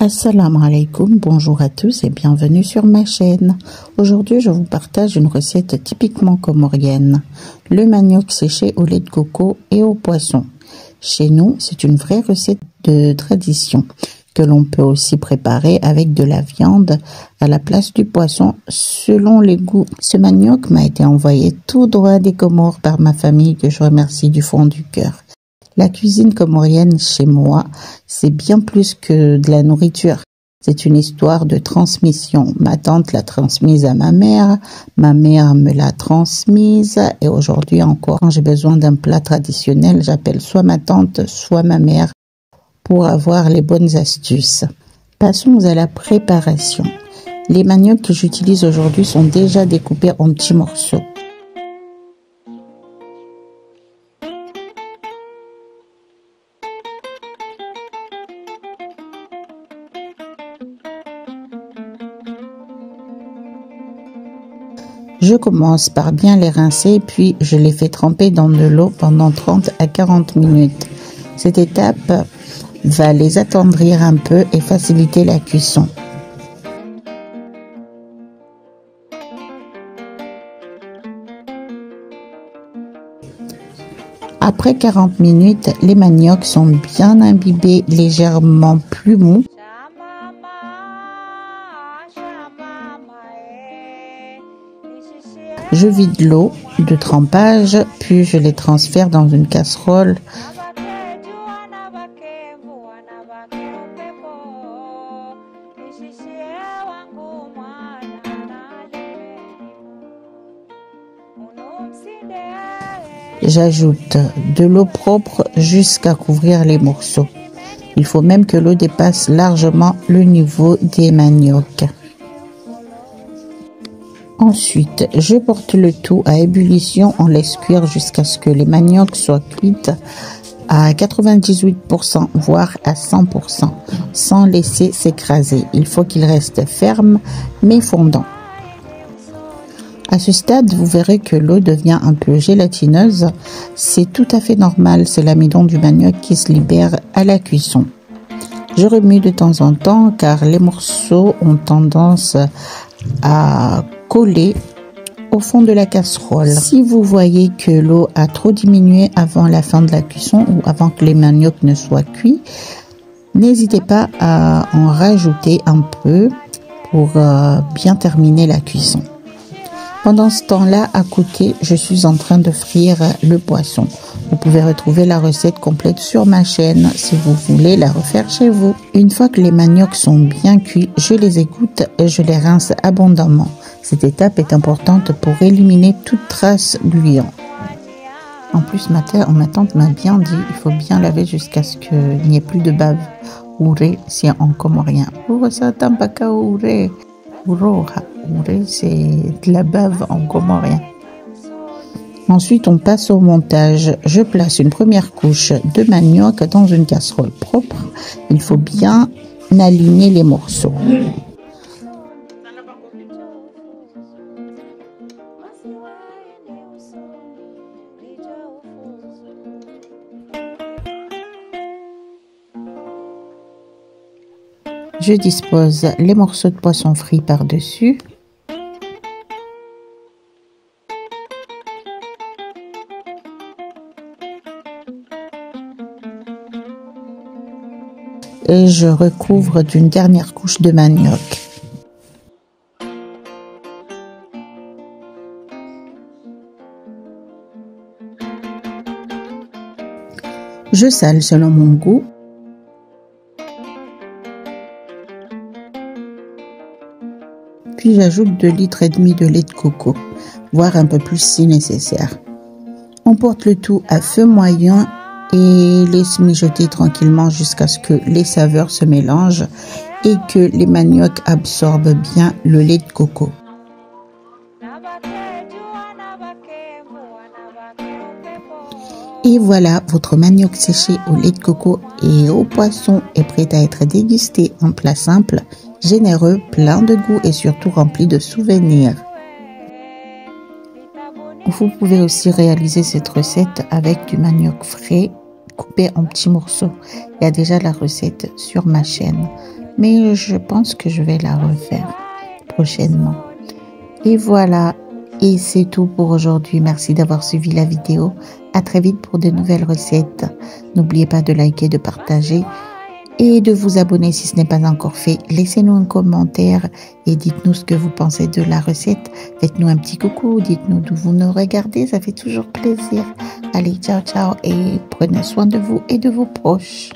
Assalamu alaikum, bonjour à tous et bienvenue sur ma chaîne. Aujourd'hui, je vous partage une recette typiquement comorienne. Le manioc séché au lait de coco et au poisson. Chez nous, c'est une vraie recette de tradition que l'on peut aussi préparer avec de la viande à la place du poisson selon les goûts. Ce manioc m'a été envoyé tout droit des Comores par ma famille que je remercie du fond du cœur. La cuisine comorienne chez moi, c'est bien plus que de la nourriture. C'est une histoire de transmission. Ma tante l'a transmise à ma mère me l'a transmise et aujourd'hui encore, quand j'ai besoin d'un plat traditionnel, j'appelle soit ma tante, soit ma mère pour avoir les bonnes astuces. Passons à la préparation. Les maniocs que j'utilise aujourd'hui sont déjà découpés en petits morceaux. Je commence par bien les rincer, puis je les fais tremper dans de l'eau pendant 30 à 40 minutes. Cette étape va les attendrir un peu et faciliter la cuisson. Après 40 minutes, les maniocs sont bien imbibés, légèrement plus mous. Je vide l'eau de trempage, puis je les transfère dans une casserole. J'ajoute de l'eau propre jusqu'à couvrir les morceaux. Il faut même que l'eau dépasse largement le niveau des maniocs. Ensuite, je porte le tout à ébullition, on laisse cuire jusqu'à ce que les maniocs soient cuits à 98%, voire à 100%, sans laisser s'écraser. Il faut qu'ils restent fermes mais fondants. À ce stade, vous verrez que l'eau devient un peu gélatineuse. C'est tout à fait normal, c'est l'amidon du manioc qui se libère à la cuisson. Je remue de temps en temps car les morceaux ont tendance à coller au fond de la casserole. Si vous voyez que l'eau a trop diminué avant la fin de la cuisson ou avant que les maniocs ne soient cuits, n'hésitez pas à en rajouter un peu pour bien terminer la cuisson. Pendant ce temps-là, à côté, je suis en train de frire le poisson. Vous pouvez retrouver la recette complète sur ma chaîne si vous voulez la refaire chez vous. Une fois que les maniocs sont bien cuits, je les égoutte et je les rince abondamment. Cette étape est importante pour éliminer toute trace bouillon. En plus, ma tante m'a bien dit il faut bien laver jusqu'à ce qu'il n'y ait plus de bave. Ouré, c'est en comorien. Ouré, c'est de la bave en comorien. Ensuite, on passe au montage. Je place une première couche de manioc dans une casserole propre. Il faut bien aligner les morceaux. Je dispose les morceaux de poisson frit par-dessus. Et je recouvre d'une dernière couche de manioc. Je sale selon mon goût. Puis j'ajoute 2,5 litres de lait de coco, voire un peu plus si nécessaire. On porte le tout à feu moyen et laisse mijoter tranquillement jusqu'à ce que les saveurs se mélangent et que les maniocs absorbent bien le lait de coco. Et voilà, votre manioc séché au lait de coco et au poisson est prêt à être dégusté. Un plat simple, généreux, plein de goût et surtout rempli de souvenirs. Vous pouvez aussi réaliser cette recette avec du manioc frais coupé en petits morceaux. Il y a déjà la recette sur ma chaîne. mais je pense que je vais la refaire prochainement. Et voilà, et c'est tout pour aujourd'hui. Merci d'avoir suivi la vidéo. À très vite pour de nouvelles recettes. N'oubliez pas de liker, de partager et de vous abonner si ce n'est pas encore fait. Laissez-nous un commentaire et dites-nous ce que vous pensez de la recette. Faites-nous un petit coucou, dites-nous d'où vous nous regardez, ça fait toujours plaisir. Allez, ciao, ciao et prenez soin de vous et de vos proches.